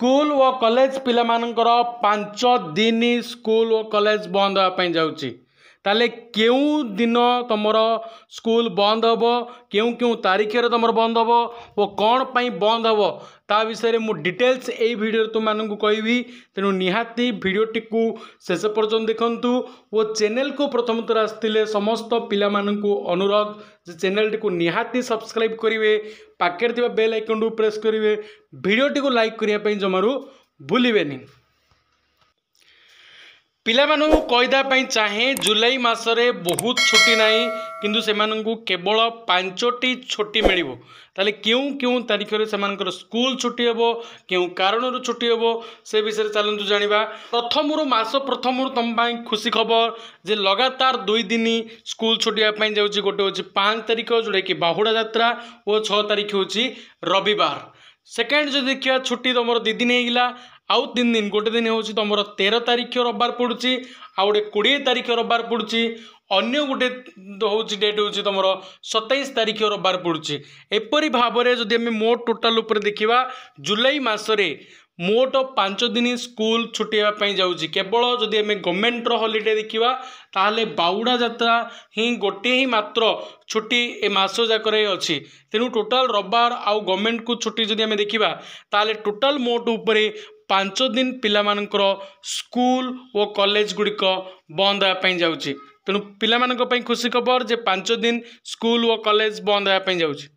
School व college पिला मानकर 5 दिन स्कूल व कॉलेज बंद होगापाई जाऊँगी ताले क्यों दिन तुमर स्कूल बंद हम क्यों क्यों तारीख तुम बंद हम वो कौन पाई बंद हम ता विषय में डिटेल्स यही वीडियो तुम मानू कहबी। तेणु निहाती वीडियोटी को शेष पर्यंत देखंतु वो चैनल को प्रथम थर आसते समस्त पिला मानू अनुरोध जे चैनल को निहाती सब्सक्राइब करेंगे पाखे थी बेल आइकन को प्रेस करेंगे वीडियोटी को लाइक करने जमारू भूलें। पिला मानू कहीदेपाई चाहे जुलाई मासरे बहुत छुट्टी नहीं किंतु से केवल 5टी छुट्टी मिल ताले क्यों क्यों तारीख से स्कूल छुट्टी हम क्यों कारण छुट्टी हम से विषय चलतु जाना। प्रथम मास प्रथम तुम खुशी खबर जे लगातार 2 दिन स्कूल छुट्टी जाऊँगी। गोटे हूँ 5 तारीख जोटा कि बाहुड़ा यात्रा और 6 तारीख हूँ रविवार। सेकेंड जो देखिए छुट्टी तुम 2 दिन होगा आउ 3 दिन गोटे दिन हूँ तुम 13 तारीख रविवार पड़ुची आ गए 20 तारीख रविवार पड़ुची अन्य गोटे हूँ डेट हूँ तुम 27 तारीख रविवार पड़ुची। एपरी भाव में जदि मोट टोटाल उपर देखा जुलाई मासरे मोट 5 दिन स्कूल छुट्टी होगापाई जाऊँगी। केवल जदि आम गवर्नमेंटर हॉलिडे देखा ताहले बाहुड़ा यात्रा ही गोटे ही मात्र छुट्टी ए मास जाक अच्छी। तेणु टोटाल रविवार आउ गवर्नमेंट को छुट्टी जदि आम देखा ताहले टोटाल मोट उपरे 5 दिन पिला मानकर स्कूल और कॉलेज गुड़िक बंद होगापाई जाऊँगी। तेणु पिला मानक पई खुशी खबर जे 5 दिन स्कूल और कॉलेज बंद होगापाई जाऊँगी।